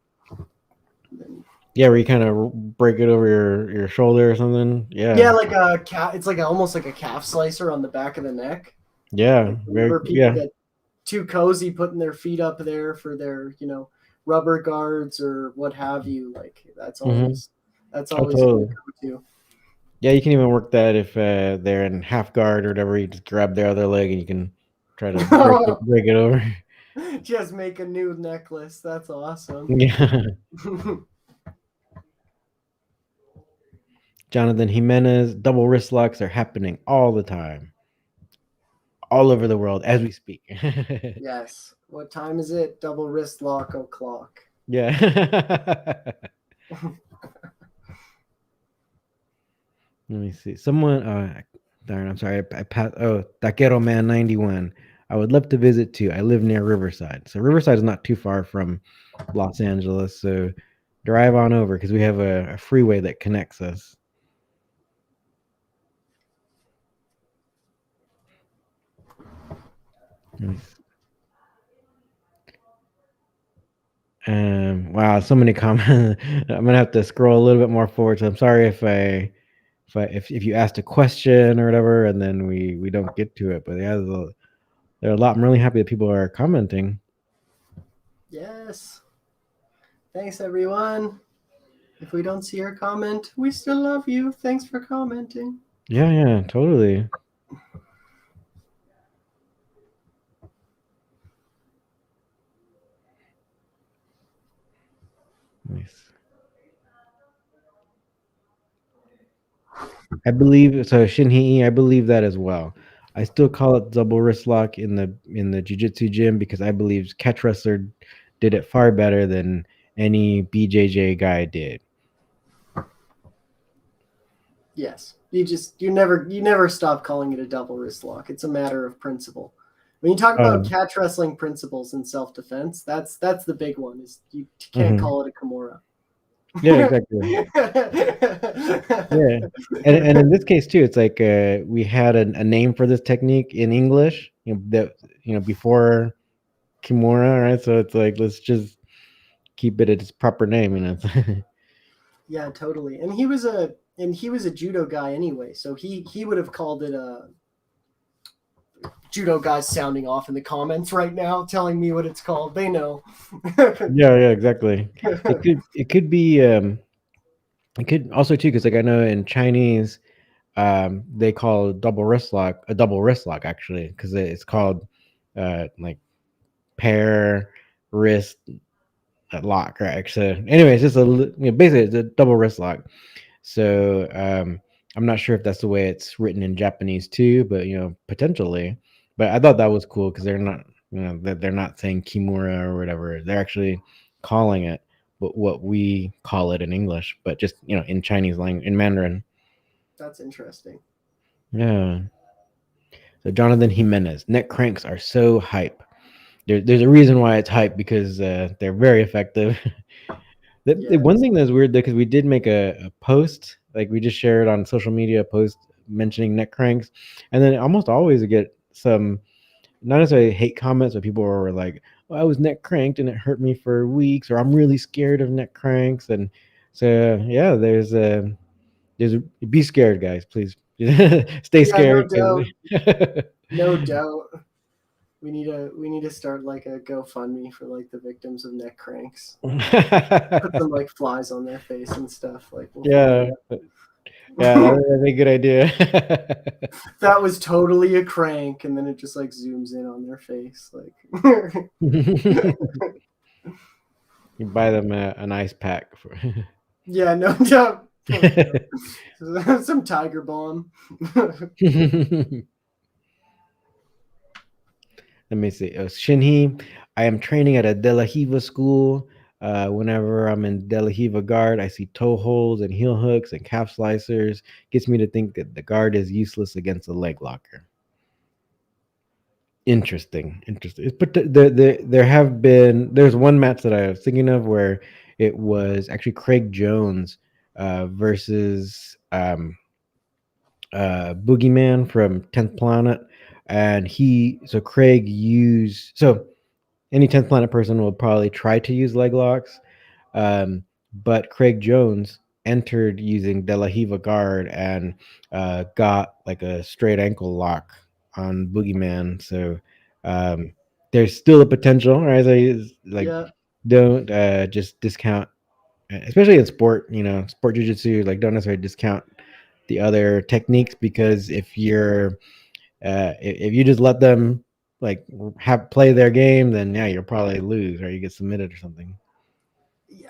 Yeah, where you kind of break it over your shoulder or something. Yeah. Yeah, like a calf. It's like almost like a calf slicer on the back of the neck. Yeah. Like people get too cozy putting their feet up there for their rubber guards or what have you. Like that's always totally. Go-to. Yeah, you can even work that if they're in half guard or whatever. You just grab their other leg and you can try to break it over. Just make a new necklace. That's awesome. Yeah. Jonathan Jimenez, double wrist locks are happening all the time. All over the world as we speak. Yes. What time is it? Double wrist lock o'clock. Yeah. Let me see. Someone, darn, I'm sorry. I passed. Oh, Taquero Man 91. I would love to visit too. I live near Riverside. So Riverside is not too far from Los Angeles. So drive on over because we have a freeway that connects us. Wow, so many comments. I'm gonna have to scroll a little bit more forward. So I'm sorry if you asked a question or whatever, and then we don't get to it. But yeah, there are a lot. I'm really happy that people are commenting. Yes. Thanks, everyone. If we don't see your comment, we still love you. Thanks for commenting. Yeah, totally. Nice. I believe so. Shinhei, I believe that as well. I still call it double wrist lock in the jiu-jitsu gym because I believe catch wrestler did it far better than any BJJ guy did. Yes, you never stop calling it a double wrist lock. It's a matter of principle. When you talk about catch wrestling principles in self defense, that's the big one. Is you can't call it a Kimura. Yeah, exactly. Yeah, and in this case too, it's like we had a name for this technique in English, before Kimura, right? So it's like let's just keep it at its proper name, Yeah, totally. And he was a judo guy anyway, so he would have called it a judo guys sounding off in the comments right now, telling me what it's called. They know. Yeah, exactly. It could be it could also too because like I know in Chinese they call double wrist lock a double wrist lock actually because it's called like pair wrist lock, right? So anyway, it's just basically it's a double wrist lock. So I'm not sure if that's the way it's written in Japanese too, but potentially. But I thought that was cool because they're not that they're not saying Kimura or whatever. They're actually calling it what we call it in English, but just in Chinese language in Mandarin. That's interesting. Yeah. So Jonathan Jimenez, neck cranks are so hype. There's a reason why it's hype because they're very effective. The one thing that's weird though, because we did make a post, like we just shared on social media a post mentioning neck cranks, and then almost always we get some not necessarily hate comments, but people were like, "Oh, I was neck cranked and it hurt me for weeks," or "I'm really scared of neck cranks." And so yeah, there's be scared, guys, please. Stay scared. No doubt. No doubt. We need to start like a GoFundMe for like the victims of neck cranks. Put some like flies on their face and stuff. Like yeah, that'd be a good idea. That was totally a crank, and then it just like zooms in on their face, like. You buy them an ice pack for. Yeah, no doubt. Some Tiger Balm. Let me see. Shinhei, I am training at a De La Hiva school. Whenever I'm in De La Hiva guard, I see toe holds and heel hooks and calf slicers. Gets me to think that the guard is useless against a leg locker. Interesting. But there's one match that I was thinking of where it was actually Craig Jones versus Boogeyman from 10th Planet, and Craig used any 10th Planet person will probably try to use leg locks, but Craig Jones entered using De La Hiva guard and got like a straight ankle lock on Boogeyman. So there's still a potential, right? So don't just discount, especially in sport. Sport jiu-jitsu. Like don't necessarily discount the other techniques because if you just let them like play their game, then yeah, you'll probably lose or you get submitted or something.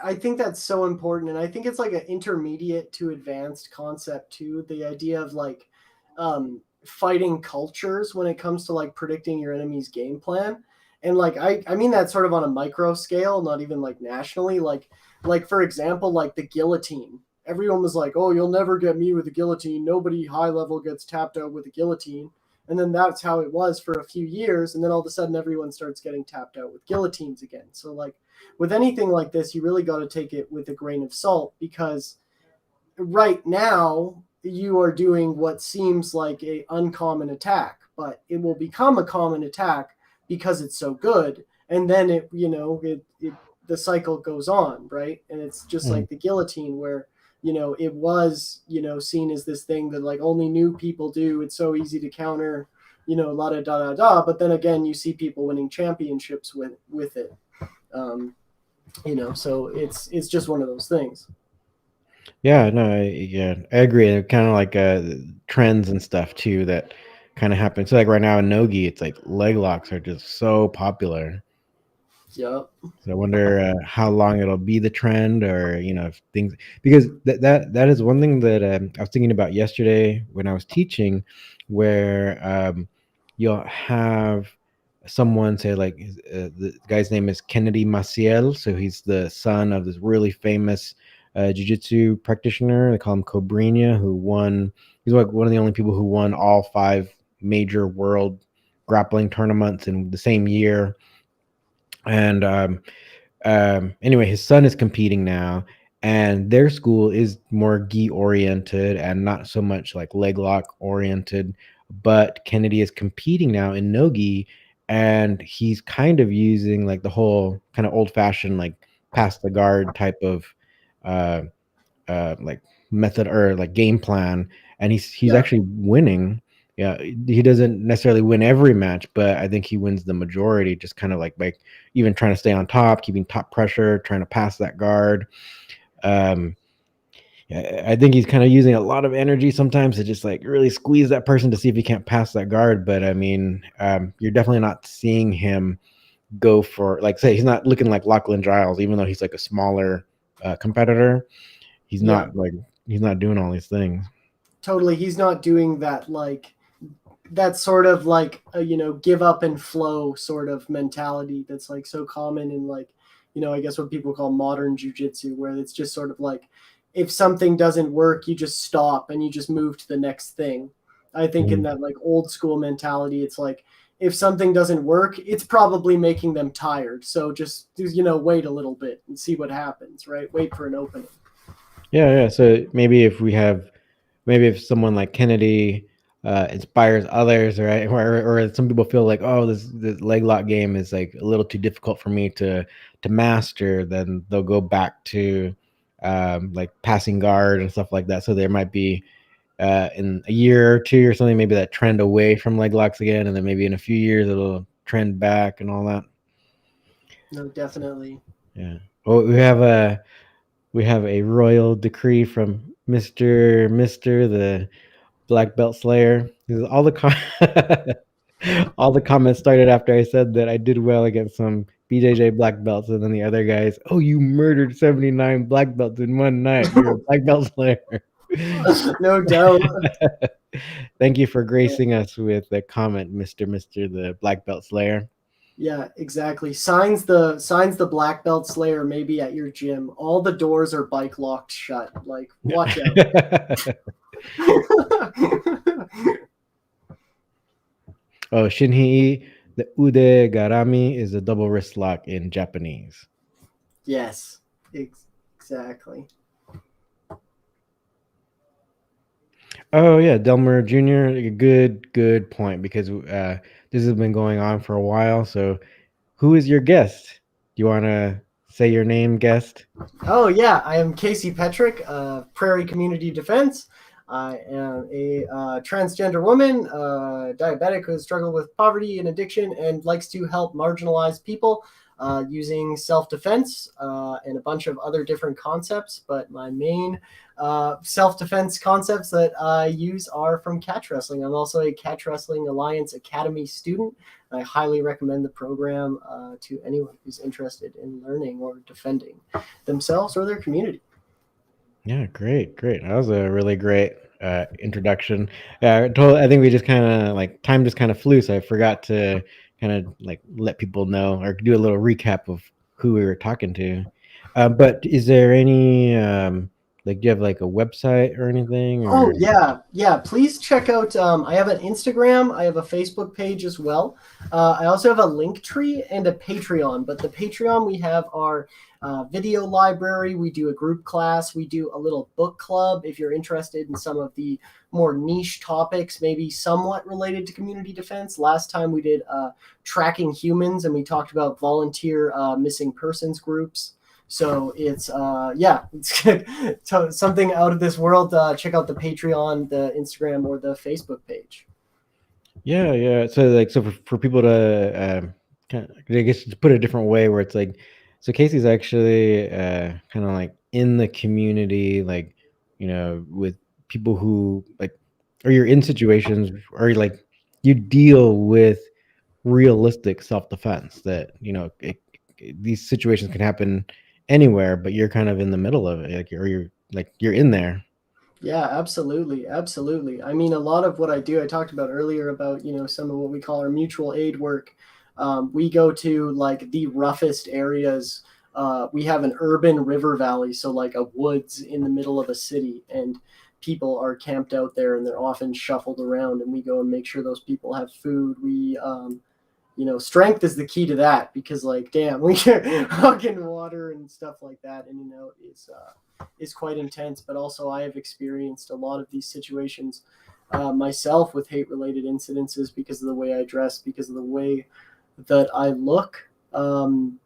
I think that's so important, and I think it's like an intermediate to advanced concept too. The idea of like fighting cultures when it comes to like predicting your enemy's game plan, and like I mean that sort of on a micro scale, not even like nationally. Like for example, like the guillotine. Everyone was like, "Oh, you'll never get me with a guillotine. Nobody high level gets tapped out with a guillotine." And then that's how it was for a few years, and then all of a sudden everyone starts getting tapped out with guillotines again. So like with anything like this, you really got to take it with a grain of salt because right now you are doing what seems like a uncommon attack, but it will become a common attack because it's so good, and then the cycle goes on, right? And it's just like the guillotine where it was seen as this thing that like only new people do. It's so easy to counter, la da da da da. But then again, you see people winning championships with it. So it's just one of those things. Yeah, no, I agree. Kind of like trends and stuff too that kind of happen. So like right now in Nogi, it's like leg locks are just so popular. Yep. So I wonder how long it'll be the trend, or if things, because that is one thing that I was thinking about yesterday when I was teaching, where you'll have someone say like the guy's name is Kennedy Maciel, so he's the son of this really famous jiu-jitsu practitioner. They call him Cobrinha, who won. He's like one of the only people who won all 5 major world grappling tournaments in the same year, and anyway, his son is competing now, and their school is more gi oriented and not so much like leg lock oriented. But Kennedy is competing now in no gi, and he's kind of using like the whole kind of old fashioned like pass the guard type of uh, like method or like game plan, and he's Yeah. actually winning. Yeah, he doesn't necessarily win every match, but I think he wins the majority, just kind of like by even trying to stay on top, keeping top pressure, trying to pass that guard. um I think he's kind of using a lot of energy sometimes to just like really squeeze that person to see if he can't pass that guard. But I mean, you're definitely not seeing him go for, like, say, he's not looking like Lachlan Giles, even though he's like a smaller competitor. He's Yeah. not like he's not doing all these things. Totally. He's not doing that, like, that sort of like give up and flow sort of mentality that's like so common in, like, I guess what people call modern jujitsu, where it's just sort of like, if something doesn't work, you just stop and you just move to the next thing. I think in Mhm. that like old school mentality, it's like, if something doesn't work, it's probably making them tired, so just wait a little bit and see what happens, right? Wait for an opening. Yeah. So maybe if someone like Kennedy inspires others, right? Or some people feel like, oh, this leg lock game is like a little too difficult for me to master, then they'll go back to like passing guard and stuff like that. So there might be in a year or two or something, maybe that trend away from leg locks again, and then maybe in a few years it'll trend back and all that. No, definitely. Yeah. Well, we have a royal decree from Mister the Black Belt Slayer. All the comments started after I said that I did well against some BJJ black belts, and then the other guys, oh, you murdered 79 black belts in one night. You're a black belt slayer. No doubt. Thank you for gracing us with the comment, Mister the Black Belt Slayer. Yeah, exactly. Signs the black belt slayer maybe at your gym. All the doors are bike locked shut. Like, watch out. Oh, Shinhei, the Ude Garami is a double wrist lock in Japanese. Yes, exactly. Oh yeah, Delmer Jr. A good point, because this has been going on for a while. So, who is your guest? Do you want to say your name, guest? Oh yeah, I am Kasey Petruk of Prairie Community Defense. I am a transgender woman, diabetic who has struggled with poverty and addiction and likes to help marginalized people using self-defense and a bunch of other different concepts. But my main self-defense concepts that I use are from catch wrestling. I'm also a Catch Wrestling Alliance Academy student. I highly recommend the program to anyone who's interested in learning or defending themselves or their community. Yeah, great. That was a really great introduction. I think we just kind of like time just kind of flew, so I forgot to kind of like let people know or do a little recap of who we were talking to. But is there any like, do you have like a website or anything, Oh or? yeah. Please check out. I have an Instagram. I have a Facebook page as well. I also have a Linktree and a Patreon. But the Patreon, we have our video library. We do a group class. We do a little book club. If you're interested in some of the more niche topics, maybe somewhat related to community defense. Last time we did tracking humans, and we talked about volunteer missing persons groups. So it's it's something out of this world. Check out the Patreon, the Instagram, or the Facebook page. Yeah. So like, for people to kind of, I guess, to put it a different way, where it's like, so Casey's actually kind of like in the community, like, with people who like, or you're in situations, or like you deal with realistic self defense that these situations can happen anywhere, but you're kind of in the middle of it, you're in there. Yeah, absolutely. Absolutely. I mean, a lot of what I do, I talked about earlier about, some of what we call our mutual aid work. We go to like the roughest areas. We have an urban river valley, so like a woods in the middle of a city, and people are camped out there and they're often shuffled around, and we go and make sure those people have food. Strength is the key to that, because like, damn, we get hugging water and stuff like that in and out is quite intense. But also I have experienced a lot of these situations myself with hate related incidences because of the way I dress, because of the way that I look. And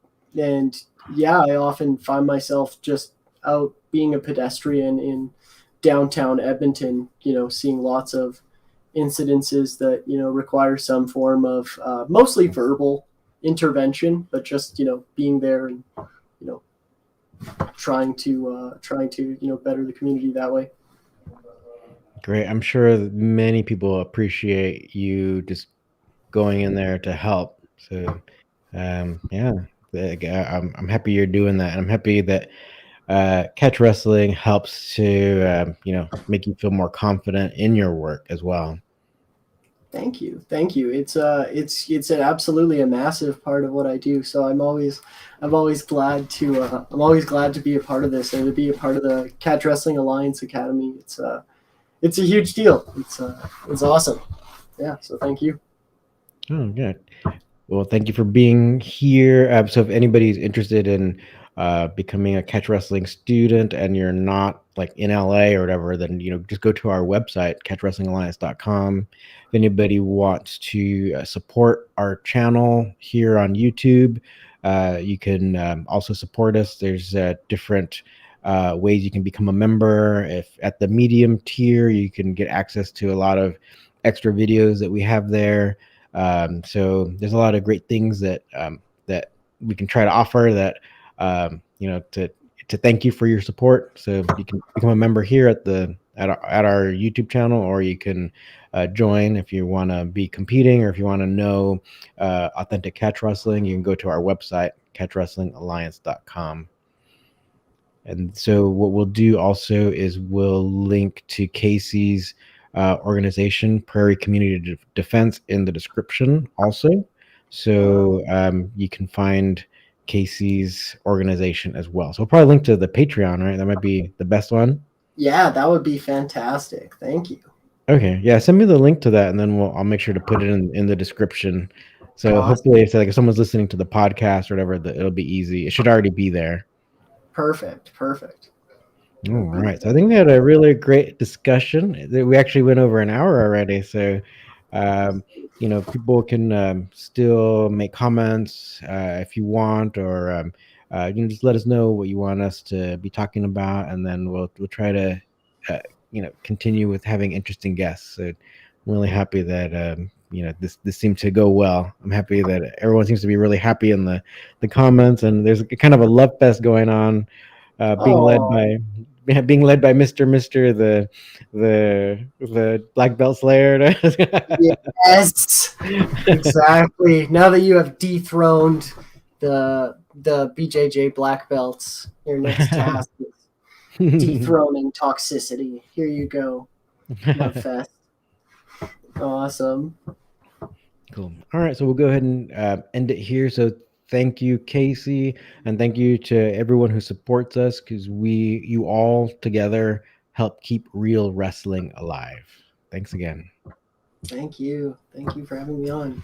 yeah, I often find myself just out being a pedestrian in downtown Edmonton, seeing lots of incidences that require some form of mostly verbal intervention, but just being there and trying to better the community that way. Great. I'm sure that many people appreciate you just going in there to help. So, yeah, I'm happy you're doing that. And I'm happy that catch wrestling helps to, make you feel more confident in your work as well. Thank you. It's absolutely a massive part of what I do. So I'm always glad to be a part of this and to be a part of the Catch Wrestling Alliance Academy. It's a huge deal. It's awesome. Yeah. So thank you. Oh, good. Well, thank you for being here. So if anybody's interested in becoming a catch wrestling student and you're not like in LA or whatever, then just go to our website, catchwrestlingalliance.com. If anybody wants to support our channel here on YouTube, you can also support us. There's different ways you can become a member. If at the medium tier, you can get access to a lot of extra videos that we have there. So there's a lot of great things that that we can try to offer that to thank you for your support. So you can become a member here at our YouTube channel, or you can join if you want to be competing, or if you want to know authentic catch wrestling. You can go to our website, catchwrestlingalliance.com. And so what we'll do also is we'll link to Kasey's organization, Prairie Community Defense, in the description also. So you can find Kasey's organization as well. So we'll probably link to the Patreon, right? That might be the best one. Yeah, that would be fantastic. Thank you. Okay. Yeah, send me the link to that, and then I'll make sure to put it in the description. So Awesome. hopefully, if someone's listening to the podcast or whatever, it'll be easy. It should already be there. Perfect. All right. So I think we had a really great discussion. We actually went over an hour already. So, people can still make comments if you want, or just let us know what you want us to be talking about, and then we'll try to continue with having interesting guests. So I'm really happy that this seemed to go well. I'm happy that everyone seems to be really happy in the comments, and there's kind of a love fest going on. Being led by Mr. the black belt slayer. Yes, exactly. Now that you have dethroned the BJJ black belts, your next task is dethroning toxicity. Here you go, Love Fest. Awesome. Cool. All right, so we'll go ahead and end it here. So thank you, Kasey, and thank you to everyone who supports us, because you all together help keep real wrestling alive. Thanks again. Thank you for having me on.